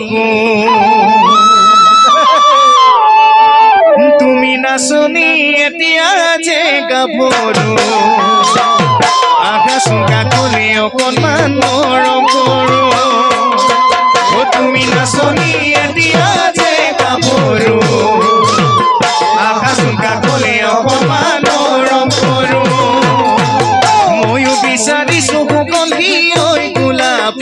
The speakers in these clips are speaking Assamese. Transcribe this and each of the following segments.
কো তুমি নাচনি এতিয়া যে গাভৰু আকাশ কাকলি অকণমান মৰম কৰো ও তুমি নাচনি এতিয়া যে গাভৰু আকাশ কাকলি অকণমান মৰম কৰো ময়ো বিচাৰিছো সুগন্ধি ঐ গোলাপ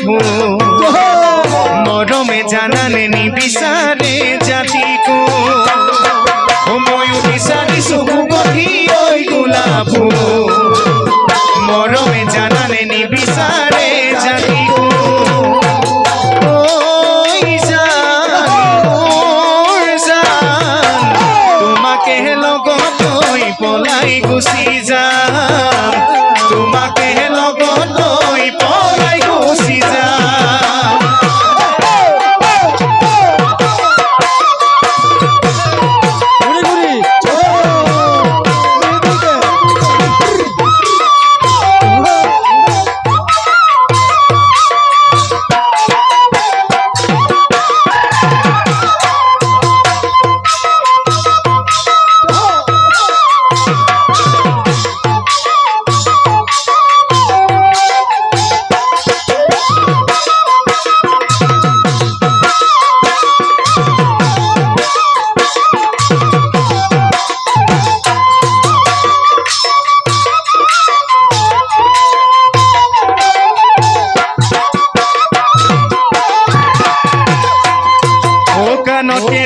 মৰমে জানানে নিবিচাৰে জাতিকো ময়ো বিচাৰিছো সুগন্ধি ঐ গোলাপ মৰমে জানানে নিবিচাৰে জাতিকো তোমাকে লগত লৈ পলাই গুচি যাম তোমাকে লগত লৈ পলাই গুচি যাম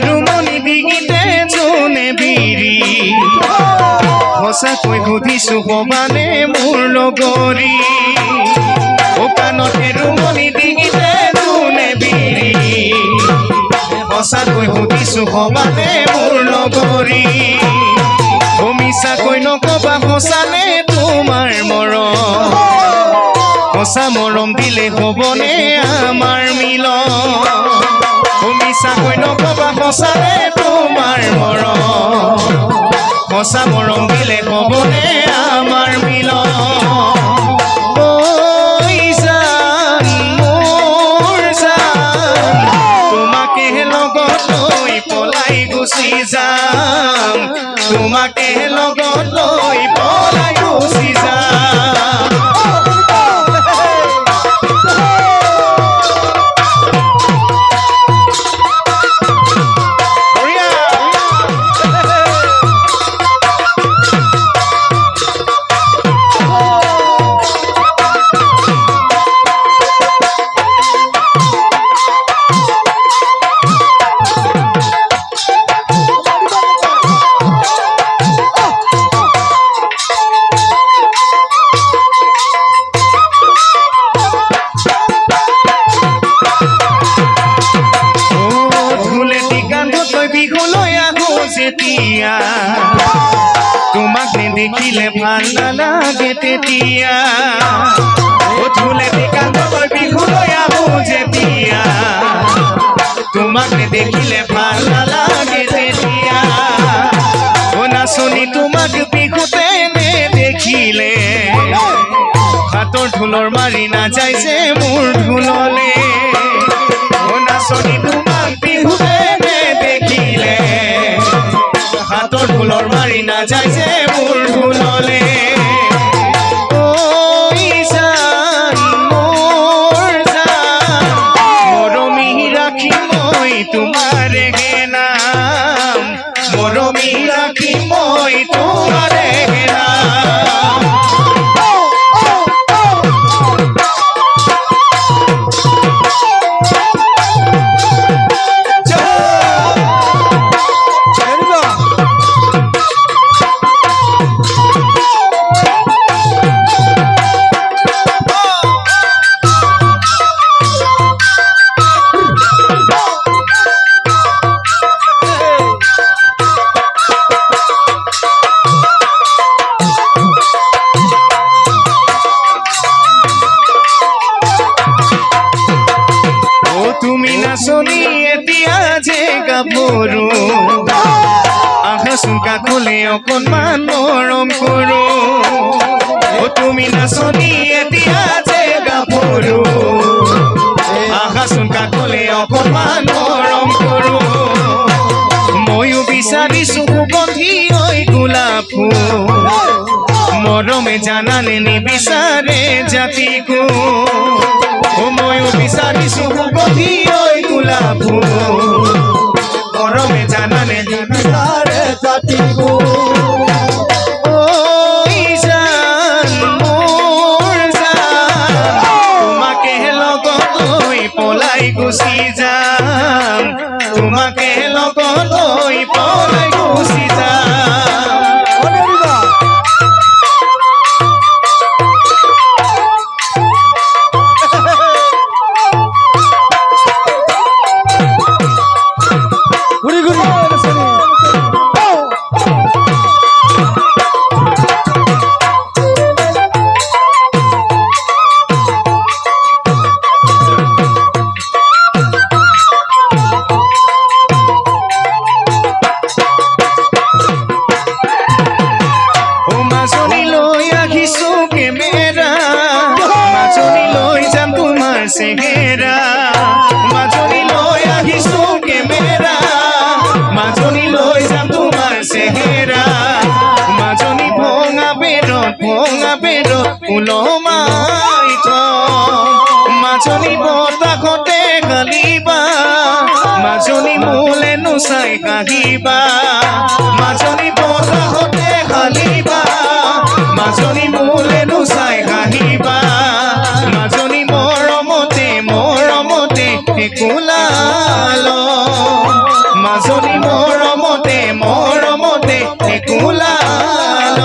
ৰুমনি দিগিতে জোনে বিৰি সঁচাকৈ সুধিছো ভৱানে মোৰ লগৰী কাণতে ৰুমনি দিগিতে জোনে বিৰি সঁচাকৈ সুধিছো ভৱানে মোৰ লগৰী মিছাকৈ নকবা সঁচানে তোমাৰ মৰম সঁচা মৰম দিলে হ'বনে আমাৰ মিলন মিছাকৈ নকবা সঁচানে তোমাৰ মৰম সঁচা মৰম দিলে হ'বনে আমাৰ মিলন তোমাকে লগত লৈ পলাই গুচি যাম তোমাকে লগত লৈ পলাই গুচি যাম তোমাক নেদেখিলে ভাল নালাগে তেতিয়া ধুলে কান্দলৈ বিহুলৈ আহো যেতিয়া তোমাক নেদেখিলে ভাল নালাগে তেতিয়া নাচনি তোমাক বিহুতে নেদেখিলে হাতৰ ঢোলৰ মাৰি নাযায় যে মোৰ ঢোললে নাচনি তোমাক বিহুতে নেদেখিলে হাতৰ ঢোলৰ মাৰি নাযায় যে মোৰ ঢোললে মৰমী ৰাখি মই তোমাৰে নাম মৰমী ৰাখি মই তোমাৰে নাম নাচনি এতিয়া যে গাভৰু আকাশ কাকলি অকণমান মৰম কৰো তুমি নাচনি এতিয়া যে গাভৰু আকাশ কাকলি অকণমান মৰম কৰোঁ ময়ো বিচাৰিছো সুগন্ধি ঐ গোলাপ ফুল মৰমে জানানে নিবিচাৰে জাতিকো ময়ো বিচাৰিছো সুগন্ধি ঐ গোলাপ ফুল মৰমে জানানে নিবিচাৰে জাতিকো গুচি যাম তোমাকে লগত লৈ পলাই গুচি চেহেৰা মাজনী লৈ আহিছো কেমেৰা মাজনী লৈ যাম তোমাৰ চেহেৰা মাজনী ভঙা বেৰত ওলমাই মাজনী বতাহতে গালিবা মাজনী মোলে নোচাই কাহিবা মাজনী বতাহতে গালিবা মাজনী মোলে নোচাই কাহিবা মাজনী মৰমতে কোলাল মাজনী মৰমতে কোলাল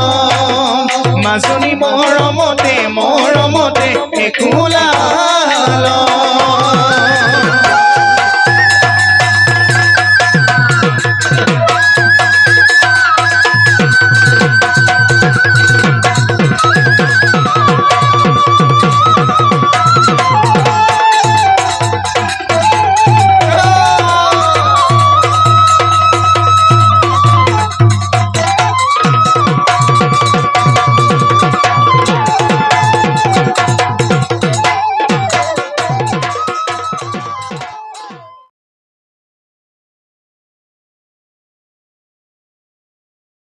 মাজনী মৰমতে কোলাল